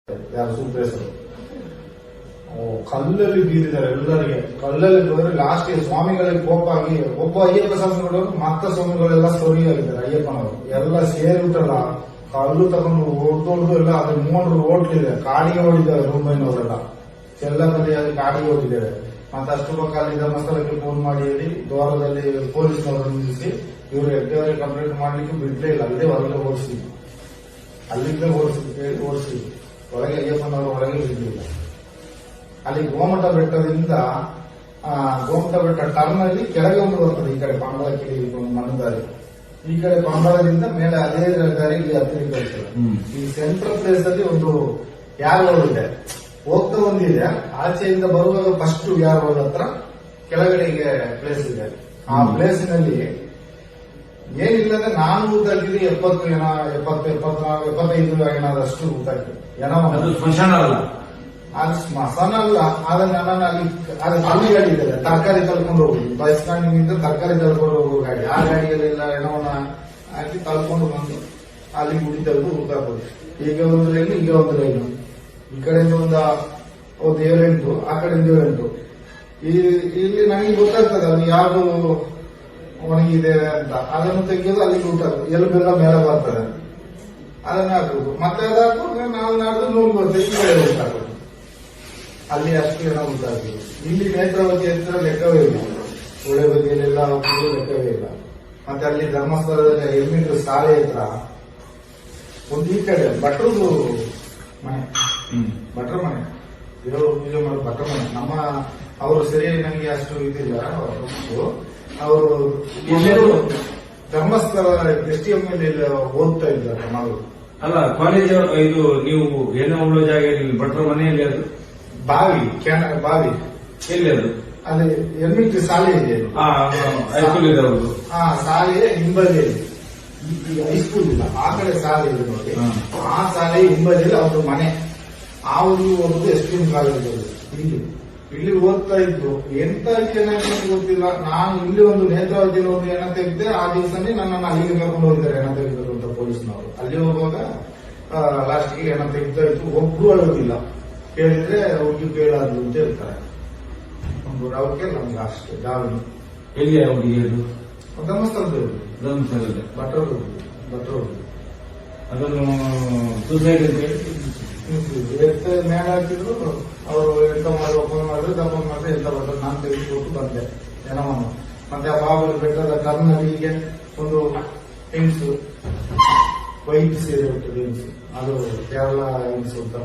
ಯಾರು ಸುಬ್ರೇಶ್ವರು ಕಲ್ಲಲ್ಲಿ ಬೀರಿದ್ದಾರೆ ಎಲ್ಲರಿಗೆ. ಕಲ್ಲಲ್ಲಿ ಹೋದ್ರೆ ಲಾಸ್ಟ್ ಸ್ವಾಮಿಗಳಿಗೆ ಕೋಪ ಆಗಿ ಒಬ್ಬ ಅಯ್ಯಪ್ಪ ಸ್ವಾಮಿಗಳು ಮತ್ತ ಸ್ವಾಮಿಗಳೆಲ್ಲ ಸೊರಿಯಾಗಿದ್ದಾರೆ. ಅಯ್ಯಪ್ಪನವರು ಎಲ್ಲ ಸೇರಿಬಿಟ್ಟಲ್ಲ, ಕಲ್ಲು ತಗೊಂಡು ಹೊಡೆದೊಡ್ದು ಎಲ್ಲ ಅದು 3 ಓಟ್ಲಿದೆ. ಕಾಡಿಗೆ ಹೊಡಿದ್ದಾರೆ ಮುಂಬೈನವರೆಲ್ಲ, ಚೆಲ್ಲದಲ್ಲಿ ಕಾಡಿಗೆ ಹೊಡಿದ್ದಾರೆ. ಮತ್ತೆ ಅಷ್ಟು ಪಕ್ಕ ಅಲ್ಲಿ ಧರ್ಮಸ್ಥಳಕ್ಕೆ ಫೋನ್ ಮಾಡಿ ಹೇಳಿ ದ್ವಾರದಲ್ಲಿ ಪೊಲೀಸ್ನವರು ನಿಲ್ಲಿಸಿ ಇವರು ಹೆಗ್ಗವರಿಗೆ ಕಂಪ್ಲೇಂಟ್ ಮಾಡ್ಲಿಕ್ಕೆ ಬಿಡ್ಲೇ ಇಲ್ಲ. ಅಲ್ಲೇ ಹೊರಗೆ ಓಡಿಸಿ, ಅಲ್ಲಿಂದ ಓಡಿಸಿ ಒಳಗೆ ಅಯ್ಯಪ್ಪನವರು ಒಳಗೆ ಬಿಡಲಿಲ್ಲ. ಅಲ್ಲಿ ಗೋಮಠ ಬೆಟ್ಟದಿಂದ ಗೋಮಠ ಬೆಟ್ಟ ಟರ್ನ್ ಅಲ್ಲಿ ಕೆಳಗೆ ಒಂದು ಬರ್ತದೆ. ಈ ಕಡೆ ಪಂಬಳಕ್ಕೆ ಮಣ್ಣದಾರಿ, ಈ ಕಡೆ ಪಂಬಳದಿಂದ ಮೇಲೆ ಅದೇ ದಾರಿ ಇಲ್ಲಿ ಹತ್ತಿರ ಕಳಿಸ್ತದೆ. ಈ ಸೆಂಟ್ರಲ್ ಪ್ಲೇಸ್ ಅಲ್ಲಿ ಒಂದು ಯಾರು ಇದೆ, ಹೋಗ್ತಾ ಒಂದಿದೆ. ಆಚೆಯಿಂದ ಬರುವಾಗ ಫಸ್ಟ್ ಯಾರು ಹತ್ರ ಕೆಳಗಡೆಗೆ ಪ್ಲೇಸ್ ಇದೆ. ಆ ಪ್ಲೇಸಿನಲ್ಲಿ ಏನಿಲ್ಲದೆ ನಾನು ಊತಾಕಿದ್ರೆ 75 ಏನಾದಷ್ಟು ಊತಾಕಿದೆ. ಏನೋ ಸ್ಮಶಾನ ಅಲ್ಲ, ಅದು ಸ್ಮಶಾನ ಅಲ್ಲ. ಆದ್ರೆ ನಾನು ಅಲ್ಲಿ ಅದು ಅಲ್ಲಿ ಗಾಡಿ ಇದೆ, ತರಕಾರಿ ತಳ್ಕೊಂಡು ಹೋಗುದು. ಬಸ್ ಸ್ಟ್ಯಾಂಡಿನಿಂದ ತರಕಾರಿ ತಳ್ಕೊಂಡು ಹೋಗೋ ಗಾಡಿ. ಆ ಗಾಡಿಯಲ್ಲೆಲ್ಲ ಏನವನ್ನ ಹಾಕಿ ತಳ್ಕೊಂಡು ಬಂದು ಅಲ್ಲಿ ಗುಡಿ ತೆಗೆದು ಊತಾಕೋದು. ಈಗ ಒಂದು ಲೈನು, ಈಗ ಒಂದು ಲೈನು. ಈ ಕಡೆಯಿಂದ ಒಂದು 7-8, ಆ ಕಡೆಯಿಂದ 7-8. ಇಲ್ಲಿ ನನಗೆ ಗೊತ್ತಾಗ್ತದೆ ಅದು ಯಾವುದು ಒಣಗಿದೆ ಅಂತ. ಅದನ್ನು ತೆಗೆಯೋದು ಅಲ್ಲಿಗೆ ಊಟ, ಎಲುಬೆಲ್ಲ ಮೇಲೆ ಬರ್ತದೆ, ಅದನ್ನ ಹಾಕುದು. ಮತ್ತೆ ಅದು ಹಾಕುವಾಗ ನಾವು ನಾಡ್ದು ನೂರು ಬರ್ತೇವೆ. ಈ ಕಡೆ ಊಟ ಹಾಕೋದು, ಅಲ್ಲಿ ಅಷ್ಟು ಜನ ಊಟ ಹಾಕಿದ್ರು. ಇಲ್ಲಿ ನೇತ್ರಾವತಿ ಹತ್ರ ಲೆಕ್ಕವೇ ಇಲ್ಲ, ಒಳ್ಳೆ ಬದಿಯಲ್ಲೆಲ್ಲ ಹೋಗುದು ಲೆಕ್ಕವೇ ಇಲ್ಲ. ಮತ್ತೆ ಅಲ್ಲಿ ಧರ್ಮಸ್ಥಳದಲ್ಲಿ ಎಲ್ಮಿಂದು ಶಾಲೆ ಹತ್ರ ಒಂದು ಈ ಕಡೆ ಭಟ್ರದು ಮನೆ, ಭಟ್ರ ಮನೆ, ದೇವರು ಪೂಜೆ ಮಾಡೋ ಭಟ್ರ ಮನೆ. ನಮ್ಮ ಅವರು ಸರಿಯಾಗಿ ನನಗೆ ಅಷ್ಟು ಇದಿಲ್ಲ. ಅವರು ಧರ್ಮಸ್ಥಳ STM ಮೇಲೆ ಓದ್ತಾ ಇದ್ದಾರೆ ಮಗಳು. ಅಲ್ಲ, ಕಾಲೇಜ್ ಇದು ನೀವು ಏನೋ ಉಳ್ಳೋ ಜಾಗ ಭಟ್ರ ಮನೆಯಲ್ಲಿ, ಅದು ಬಾವಿ ಎಲ್ಲಿ ಅದು? ಅಲ್ಲಿ ಎಲ್ಮಿಂಟ್ ಶಾಲೆ ಇದೆ, ಹೈಸ್ಕೂಲ್ ಇದೆ ಅವ್ರದ್ದು. ಆ ಶಾಲೆಯ ಹಿಂಬದಿಯಲ್ಲಿ, ಈಗ ಹೈಸ್ಕೂಲ್ ಇಲ್ಲ, ಆ ಕಡೆ ಶಾಲೆ ಇದೆ ನೋಡಿ. ಆ ಶಾಲೆ ಹಿಂಬದಿಯಲ್ಲಿ ಅವ್ರ ಮನೆ. ಆ ಊರಿಗೆ ಹೋಗುದು STM ಕಾಲೇಜ್. ಇಲ್ಲಿ ಓದ್ತಾ ಇದ್ರು. ಎಂತ ಏನಾಗ್ತದೆ ಗೊತ್ತಿಲ್ಲ. ನಾನು ಇಲ್ಲಿ ಒಂದು ನೇತ್ರಾವತಿಯಲ್ಲಿ ಒಂದು ಎಣ ತೆಗೆದೆ. ಆ ದಿವಸನೇ ನನ್ನನ್ನು ಅಲ್ಲಿಗೆ ಕರ್ಕೊಂಡು ಹೋಗಿದ್ದಾರೆ ಎಣ ತೆಗೆದರು ಅಂತ ಪೊಲೀಸ್ನವರು. ಅಲ್ಲಿ ಹೋಗುವಾಗ ಲಾಸ್ಟ್ಗೆ ಎಣ ತೆಗಿತಾ ಇತ್ತು. ಒಬ್ರು ಅಳುವುದಿಲ್ಲ, ಕೇಳಿದ್ರೆ ಹುಡುಗಿ ಕೇಳಾದ್ರು ಅಂತ ಹೇಳ್ತಾರೆ. ಒಂದು ಅವ್ರಿಗೆ ನಮ್ಗೆ ಅಷ್ಟೇ ಜಾವೀನು. ಎಲ್ಲಿ ಹುಡುಗಿಯರು? ಧರ್ಮಸ್ಥಳದಲ್ಲಿ ಭಟ್ರು ಅದನ್ನು ಸೂಸೈಡ್ ಅಂತ ಮೇಲೆ ಹಾಕಿದ್ರು. ಅವರು ಎಂತ ಮಾಡಿ ಓಪನ್ ಮಾಡಿದ್ರು, ದಪ್ಪನ್ ಮಾಡಿದ್ರೆ ಎಂತ ಬರ್ತದೆ. ನಾನು ತೆಗೆದುಕೊಟ್ಟು ಬಂದೆ ಜನವನ್ನು. ಮತ್ತೆ ಆ ಬಾಬು ಬೆಟ್ಟದ ಕರ್ನಲ್ಲಿಗೆ ಒಂದು ಹೆಂಗ್ಸು ವೈಟ್ ಸೀರೆ ಉಂಟು ಹೆಂಗ್ಸು, ಅದು ಕೇರಳ ಹೆಂಗ್ಸು ಅಂತ